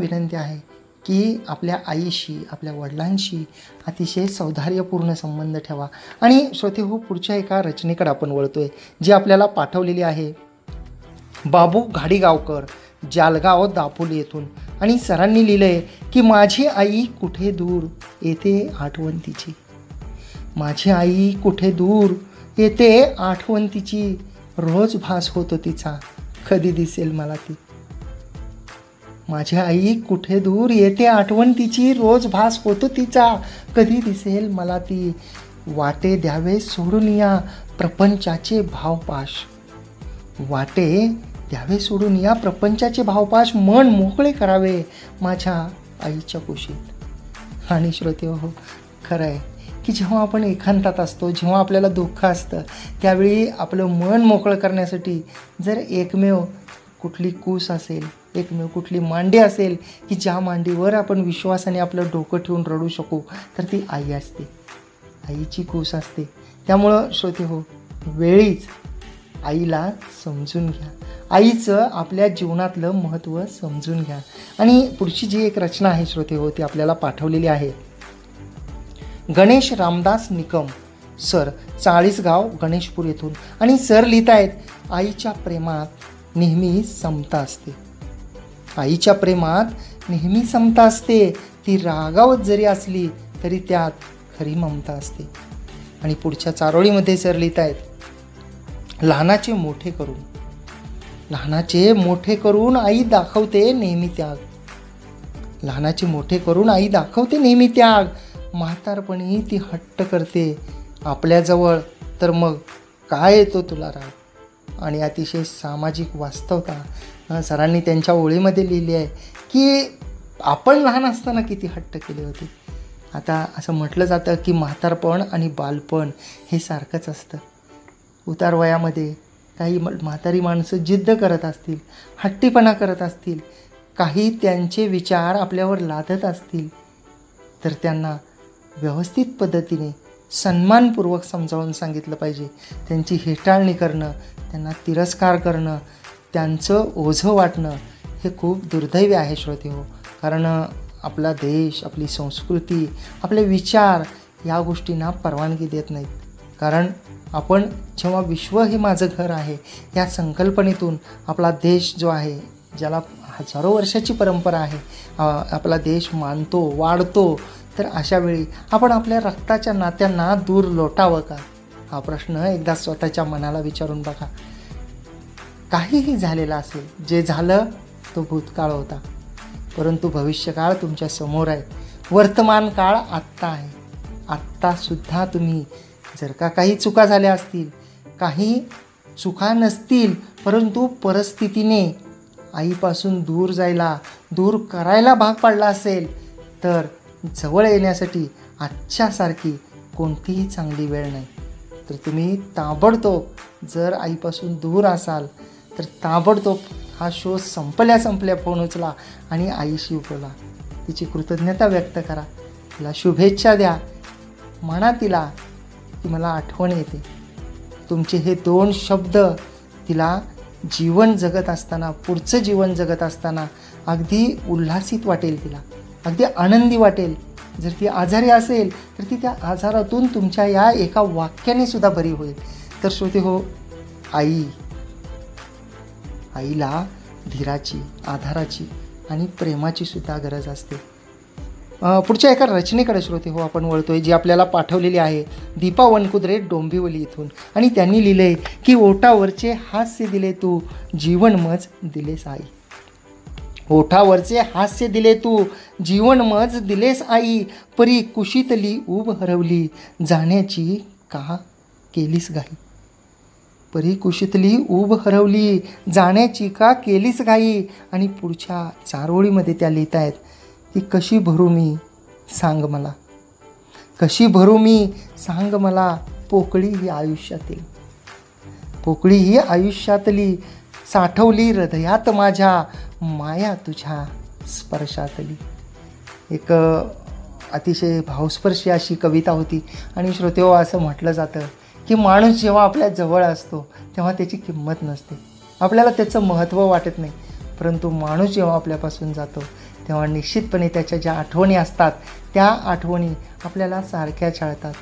विनंती आहे की आपल्या आईशी, आपल्या वडिलांशी अतिशय सौहार्दपूर्ण संबंध ठेवा. आणि श्रोते हो, पुढच्या एका रचनेकडे आपण वळतोय जी आपल्याला पाठवलेली आहे बाबू घाडीगावकर, जालगाव दापोली येथून. आणि सरांनी लिहिलं आहे की माझी आई कुठे दूर येते आठवण तिची. माझी आई कुठे दूर येते आठवण तिची, रोज भास होतो तिचा, कधी दिसेल मला ती. माझी आई कुठे दूर येते आठवण तिची, रोज भास होतो तिचा, कधी दिसेल मला ती. वाटे द्यावे सोडून या प्रपंचाचे भावपाश, वाटे द्यावे सोडून या प्रपंचाचे भावपाश, मन मोकळे करावे माझ्या आईच्या कुशीत. आणि श्रोते हो, खरं आहे की जेव्हा आपण एकांतात असतो, जेव्हा आपल्याला दुःख असतं, त्यावेळी आपलं मन मोकळं करण्यासाठी जर एकमेव कुठली कूस असेल, एकमेव कुठली मांडी असेल की ज्या मांडीवर आपण विश्वासाने आपलं डोकं ठेवून रडू शकू, तर ती आई असते, आईची कूस असते. त्यामुळं श्रोते हो, वेळीच आईला समजून घ्या, आईचं आपल्या जीवनातलं महत्त्व समजून घ्या. आणि पुढची जी एक रचना आहे श्रोते हो, ती आपल्याला पाठवलेली आहे गणेश रामदास निकम सर, चाळीसगाव गणेशपूर येथून. आणि सर लिहित आहेत, आईच्या प्रेमात नेहमी समता असते, आईच्या प्रेमात नेहमी समता असते, ती रागावत जरी असली तरी त्यात खरी ममता असते. आणि पुढच्या चारोळीमध्ये सर लिहित आहेत, लहानाचे मोठे करून, लहानाचे मोठे करून आई दाखवते नेहमी त्याग, लहानाचे मोठे करून आई दाखवते नेहमी त्याग, म्हातारपणी ती हट्ट करते आपल्याजवळ, तर मग काय येतो तुला राग. आणि अतिशय सामाजिक वास्तवता सरांनी त्यांच्या ओळीमध्ये लिहिली आहे की आपण लहान असताना किती हट्ट केले होते. आता असं म्हटलं जातं की म्हातारपण आणि बालपण हे सारखंच असतं. उतार वयामध्ये काही म्हातारी माणसं जिद्द करत असतील, हट्टीपणा करत असतील, काही त्यांचे विचार आपल्यावर लादत असतील, तर त्यांना व्यवस्थित पद्धतीने सन्मानपूर्वक समजावून सांगितलं पाहिजे. त्यांची हेटाळणी करणं, त्यांना तिरस्कार करणं, त्यांचं ओझं वाटणं हे खूप दुर्दैवी आहे श्रोते हो. कारण आपला देश, आपली संस्कृती, आपले विचार या गोष्टींना परवानगी देत नाहीत. कारण आपण जेव्हा विश्व हे माझं घर आहे या संकल्पनेतून आपला देश जो आहे, ज्याला हजारो वर्षाची परंपरा आहे, आपला देश मानतो, वाढतो, तर अशा वेळी आपण आपल्या रक्ताच्या नात्यांना दूर लोटावं का, हा प्रश्न एकदा स्वतःच्या मनाला विचारून बघा. काहीही झालेलं असेल, जे झालं तो भूतकाळ होता, परंतु भविष्यकाळ तुमच्या समोर आहे, वर्तमान काळ आत्ता आहे. आत्तासुद्धा तुम्ही जर का काही चुका झाल्या असतील, काही चुका नसतील, परंतु परिस्थितीने आईपासून दूर जायला, दूर करायला भाग पाडला असेल, तर जवळ येण्यासाठी आजच्यासारखी कोणतीही चांगली वेळ नाही. तर तुम्ही ताबडतोब जर आईपासून दूर असाल तर ताबडतोब हा शो संपल्या फोन उचला आणि आईशी बोला, तिची कृतज्ञता व्यक्त करा, तिला शुभेच्छा द्या, म्हणा तिला की मला आठवण येते. तुमचे हे 2 शब्द तिला जीवन जगत असताना, पुढचं जीवन जगत असताना अगदी उल्हासित वाटेल, तिला अगदी आनंदी वाटेल. जर ती आजारी असेल तर ती त्या आजारातून तुमच्या या एका वाक्याने सुद्धा बरी होईल. तर श्रोते हो, आईला धीराची, आधाराची आणि प्रेमाची सुद्धा गरज असते. पुढच्या एका रचनेकडे श्रोते हो आपण वळतोय, जी आपल्याला पाठवलेली आहे दीपा वनकुद्रे, डोंबिवली इथून. आणि त्यांनी लिहिलंय की ओठावरचे हास्य दिले तू, जीवनमज दिलेस आई. ओठावरचे हास्य दिले तू, जीवनमज दिलेस आई, परी कुशीतली ऊब हरवली, जाण्याची का केलीस घाई. परी कुशीतली ऊब हरवली, जाण्याची का केलीस घाई. आणि पुढच्या 4 ओळीमध्ये त्या लिहित आहेत की कशी भरू मी सांग मला, कशी भरू मी सांग मला, पोकळी ही आयुष्यातील, पोकळी ही आयुष्यातली, साठवली हृदयात माझ्या, माया तुझ्या स्पर्शातली. एक अतिशय भावस्पर्शी अशी कविता होती. आणि श्रोतेहो, असं म्हटलं जातं की माणूस जेव्हा आपल्या जवळ असतो तेव्हा त्याची किंमत नसते, आपल्याला त्याचं महत्त्व वाटत नाही. परंतु माणूस जेव्हा आपल्यापासून जातो तेव्हा निश्चितपणे त्याच्या ज्या आठवणी असतात त्या आठवणी आपल्याला सारख्या छळतात.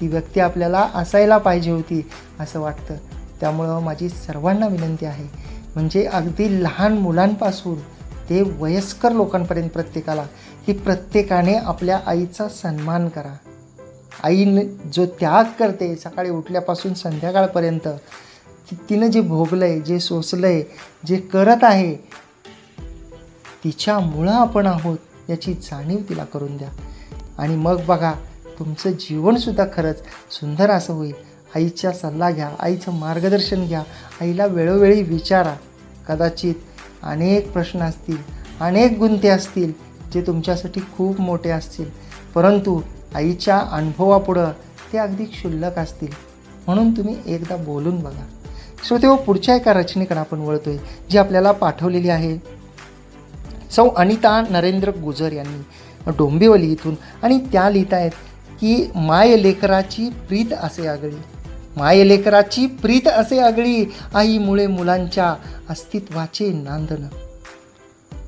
ती व्यक्ती आपल्याला असायला पाहिजे होती असं वाटतं. त्यामुळं माझी सर्वांना विनंती आहे, म्हणजे अगदी लहान मुलांपासून ते वयस्कर लोकांपर्यंत प्रत्येकाला, की प्रत्येकाने आपल्या आईचा सन्मान करा. आईने जो त्याग करते सकाळी उठल्यापासून संध्याकाळपर्यंत, तिनं जे भोगलं आहे, जे सोसलं आहे, जे करत आहे, तिच्यामुळं आपण आहोत याची जाणीव तिला करून द्या. आणि मग बघा तुमचं जीवनसुद्धा खरंच सुंदर असं होईल. आईचा सल्ला घ्या, आईचं मार्गदर्शन घ्या, आईला वेळोवेळी विचारा. कदाचित अनेक प्रश्न असतील, अनेक गुंते असतील जे तुमच्यासाठी खूप मोठे असतील, परंतु आईच्या अनुभवापुढं ते अगदी क्षुल्लक असतील. म्हणून तुम्ही एकदा बोलून बघा. श्रोतेहो, पुढच्या एका रचनेकडे आपण वळतोय जी आपल्याला पाठवलेली आहे सौ अनिता नरेंद्र गुजर यांनी डोंबिवली इथून. आणि त्या लिहित आहेत की माय लेकराची प्रीत असे आगळी, माय लेकराची प्रीत असे आगळी, आईमुळे मुलांच्या अस्तित्वाचे नांदण.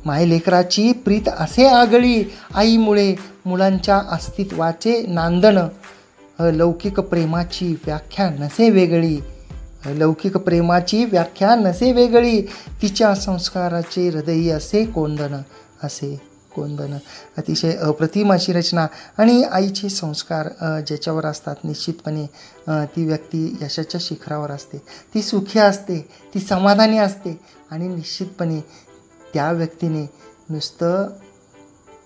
माय लेकराची प्रीत असे आगळी, आईमुळे मुलांच्या अस्तित्वाचे नांदण. अलौकिक प्रेमाची व्याख्या नसे वेगळी, अलौकिक प्रेमाची व्याख्या नसे वेगळी, तिच्या संस्काराचे हृदयी असे कोंदण, असे कोंदण. अतिशय अप्रतिम अशी रचना. आणि आईचे संस्कार ज्याच्यावर असतात निश्चितपणे ती व्यक्ती यशाच्या शिखरावर असते, ती सुखी असते, ती समाधानी असते. आणि निश्चितपणे त्या व्यक्तीने नुसतं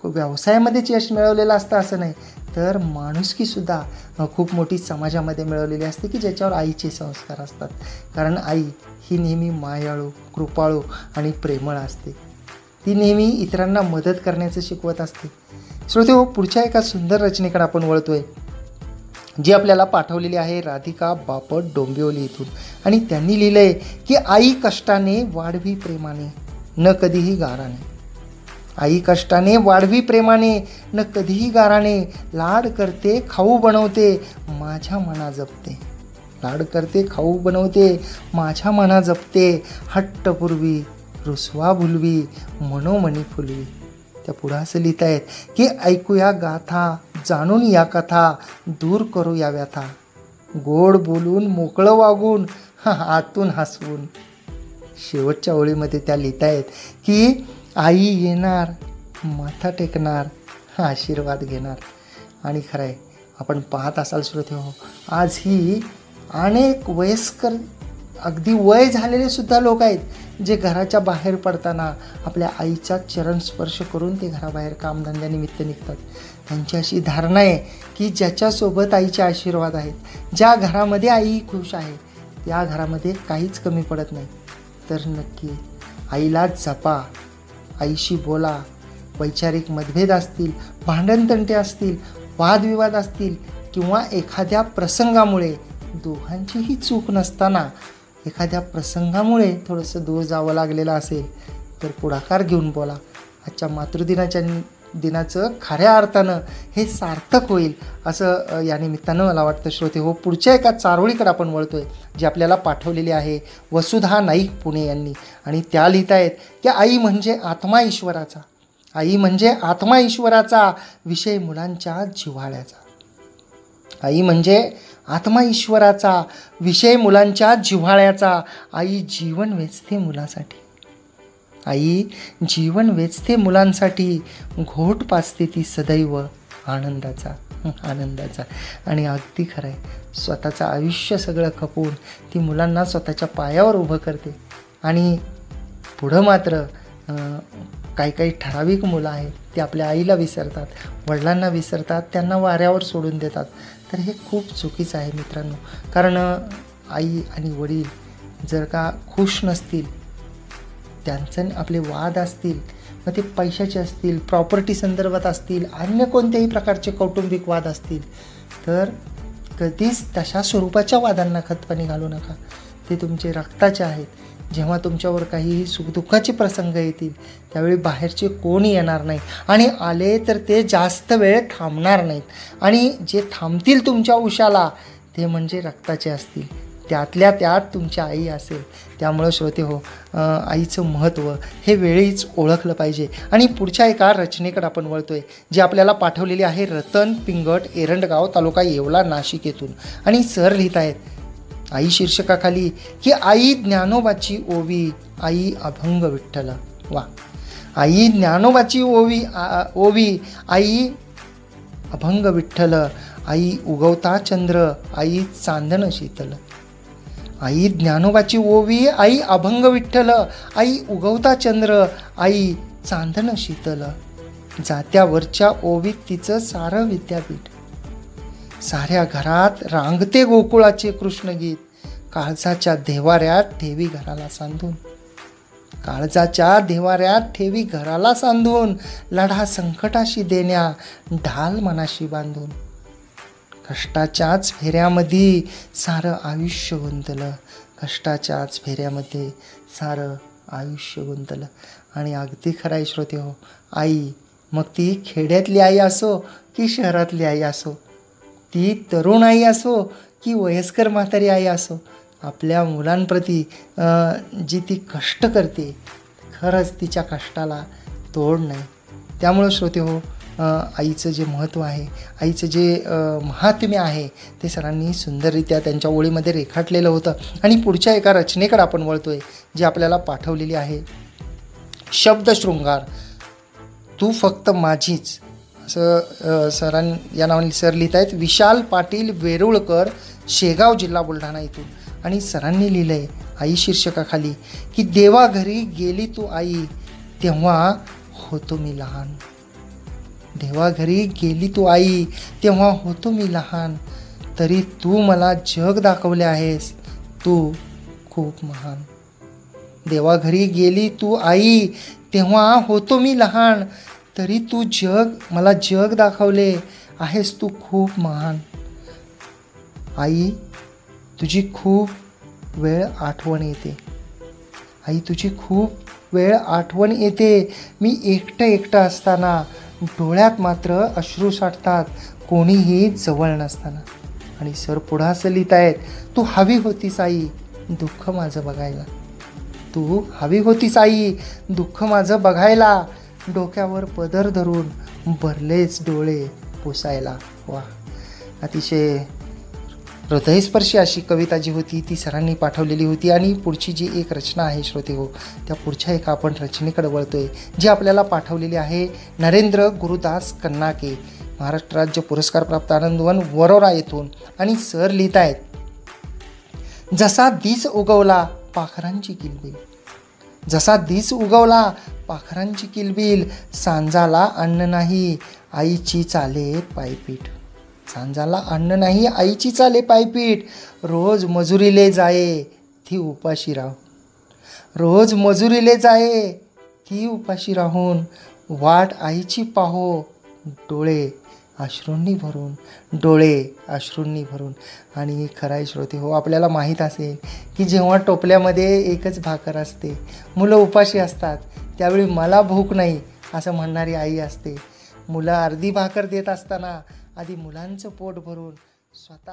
व्यवसायामध्येच यश मिळवलेलं असतं असं नाही, तर माणुसकीसुद्धा खूप मोठी समाजामध्ये मिळवलेली असते की ज्याच्यावर आईचे संस्कार असतात. कारण आई ही नेहमी मायाळू, कृपाळू आणि प्रेमळ असते. ती नेहमी इतरांना मदत करण्याचं शिकवत असते. श्रोतेहो, पुढच्या एका सुंदर रचनेकडे आपण वळतोय जी आपल्याला पाठवलेली आहे राधिका बापट डोंबिवली इथून. आणि त्यांनी लिहिलं आहे की आई कष्टाने वाढवी प्रेमाने, न कधीही गाराने. आई कष्टाने वाढवी प्रेमाने, न कधीही गाराने, लाड करते खाऊ बनवते, माझ्या मना जपते. लाड करते खाऊ बनवते, माझ्या मना जपते, हट्टपूर्वी रुसवा भुलवी, मनोमनी फुलवी. त्या पुढं असं लिहित आहेत की ऐकूया गाथा, जाणून या कथा, दूर करू या व्यथा, गोड बोलून मोकळं वागून, आतून हसवून. शेवटच्या ओळीमध्ये त्या लिहित आहेत की आई येणार, माथा टेकणार, आशीर्वाद घेणार. आणि खरं आहे, आपण पाहत असाल श्रोतेहो, आजही अनेक वयस्कर अगदी वय झालेले सुद्धा लोक आहेत जे घराच्या बाहेर पडताना आपल्या आईचा चरण स्पर्श करून ते घराबाहेर कामधंद्यानिमित्त निघतात. त्यांची अशी धारणा आहे की ज्याच्यासोबत आईचे आशीर्वाद आहेत, ज्या घरामध्ये आई खुश आहे, त्या घरामध्ये काहीच कमी पडत नाही. तर नक्की आईला जपा, आईशी बोला. वैचारिक मतभेद असतील, भांडणतंटे असतील, वादविवाद असतील किंवा एखाद्या प्रसंगामुळे दोघांचीही चूक नसताना एखाद्या प्रसंगामुळे थोडंसं दूर जावं लागलेलं असेल तर पुढाकार घेऊन बोला. आजच्या दिनाचं खऱ्या अर्थानं हे सार्थक होईल असं या निमित्तानं मला वाटतं. श्रोतेहो, पुढच्या एका चारोळीकडे आपण वळतोय जी आपल्याला पाठवलेली आहे वसुधा नाईक पुणे यांनी. आणि त्या लिहित आहेत की आई म्हणजे आत्मा ईश्वराचा, आई म्हणजे आत्मा ईश्वराचा, विषय मुलांच्या जिव्हाळ्याचा. आई म्हणजे आत्मा ईश्वराचा, विषय मुलांच्या जिव्हाळ्याचा, आई जीवन वेचते मुलासाठी, आई जीवन वेचते मुलांसाठी, घोट पाजते ती सदैव आनंदाचा, आनंदाचा. आणि अगदी खरं आहे, स्वतःचं आयुष्य सगळं खपवून ती मुलांना स्वतःच्या पायावर उभं करते. आणि पुढं मात्र काही काही ठराविक मुलं आहेत ते आपल्या आईला विसरतात, वडिलांना विसरतात, त्यांना वाऱ्यावर सोडून देतात. तर हे खूप चुकीचं आहे मित्रांनो. कारण आई आणि वडील जर का खुश नसतील, त्यांचे आपले वाद असतील, मग ते पैशाचे असतील, प्रॉपर्टी संदर्भात असतील, अन्य कोणत्याही प्रकारचे कौटुंबिक वाद असतील, तर कधीच तशा स्वरूपाच्या वादांना खतपाणी घालू नका. ते तुमचे रक्ताचे आहेत. जेव्हा तुमच्यावर काही सुखदुःखाचे प्रसंग येतील त्यावेळी बाहेरचे कोणी येणार नाही, आणि आले तर ते जास्त वेळ थांबणार नाहीत. आणि जे थांबतील तुमच्या उशाला ते म्हणजे रक्ताचे असतील, त्यातल्या त्यात तुमची आई असेल. त्यामुळं श्रोते हो, आईचं महत्त्व हे वेळीच ओळखलं पाहिजे. आणि पुढच्या एका रचनेकडे आपण वळतोय, जी आपल्याला पाठवलेली आहे रतन पिंगट, एरंडगाव, तालुका येवला, नाशिक येथून. आणि सर लिहित आहेत आई शीर्षकाखाली की आई ज्ञानोबाची ओवी, आई अभंग विठ्ठल. वा, आई ज्ञानोबाची ओवी, आई अभंग विठ्ठल, आई उगवता चंद्र, आई चांदण शीतल. आई ज्ञानोबाची ओवी, आई अभंग विठ्ठल, आई उगवता चंद्र, आई चांदण शीतल. जात्यावरच्या ओवीत तिचं सारं विद्यापीठ. साऱ्या घरात रांगते गोकुळाचे कृष्णगीत. काळजाच्या देवाऱ्यात ठेवी घराला सांधून. काळजाच्या देवाऱ्यात ठेवी घराला सांधून. लढा संकटाशी देण्या ढाल मनाशी बांधून. कष्टाच्याच फेऱ्यामध्ये सारं आयुष्य गुंतलं. कष्टाच्याच फेऱ्यामध्ये सारं आयुष्य गुंतलं. आणि अगदी खरं आहे श्रोते हो, आई मग ती खेड्यातली आई असो की शहरातली आई असो, ती तरुण आई असो की वयस्कर म्हातारी आई असो, आपल्या मुलांप्रती जी ती कष्ट करते, खरंच तिच्या कष्टाला तोड नाही. त्यामुळं श्रोते हो, आईचं जे महत्त्व आहे, आईचं जे महात्म्य आहे, ते सरांनी सुंदररित्या त्यांच्या ओळीमध्ये रेखाटलेलं होतं. आणि पुढच्या एका रचनेकडे आपण वळतोय, जी आपल्याला पाठवलेली आहे शब्दशृंगार. तू फक्त माझीच, असं या नावाने सर लिहित आहेत. विशाल पाटील वेरुळकर, शेगाव, जिल्हा बुलढाणा इथून. आणि सरांनी लिहिलं आहे आई शीर्षकाखाली की देवाघरी गेली तू आई, तेव्हा होतो मी लहान. देवाघरी गेली तू आई, तेव्हा होतो मी लहान. तरी तू मला जग दाखवले आहेस, तू खूप महान. देवाघरी गेली तू आई, तेव्हा होतो मी लहान. तरी तू मला जग दाखवले आहेस, तू खूप महान. आई तुझी खूप वेळ आठवण येते. आई तुझी खूप वेळ आठवण येते. मी एकटं असताना डोळ्यात मात्र अश्रू साठतात, कोणीही जवळ नसताना. आणि सर पुढं असं लिहित आहेत, तू हवी होतीस आई दुःख माझं बघायला. तू हवी होतीस आई दुःख माझं बघायला. डोक्यावर पदर धरून भरलेच डोळे पुसायला. वा, अतिशय हृदयस्पर्शी अशी कविता जी होती ती सरांनी पाठवलेली होती. आणि पुढची जी एक रचना आहे श्रोते हो, त्या पुढच्या एका आपण रचनेकडे वळतोय, जी आपल्याला पाठवलेली आहे नरेंद्र गुरुदास कन्नाके, महाराष्ट्र राज्य पुरस्कार प्राप्त आनंदवन, वरोरा येथून. आणि सर लिहित आहेत, जसा दिस उगवला पाखरांची किलबिल. जसा दिस उगवला पाखरांची किलबिल. सांजाला अन्न नाही आईची चाले पायपीट. सांजाला अन्न नाही आईची चाले पायपीट. रोज मजुरीले जाये ती उपाशी राहून. रोज मजुरीले जाये ती उपाशी राहून. वाट आईची पाहो डोळे अश्रूंनी भरून. डोळे अश्रूंनी भरून. आणि खराय श्रोते हो, आपल्याला माहीत असेल की जेव्हा टोपल्यामध्ये एकच भाकर असते, मुलं उपाशी असतात, त्यावेळी मला भूक नाही असं म्हणणारी आई असते. मुलं अर्धी भाकर देत असताना आधी मुलांचं पोट भरून स्वतः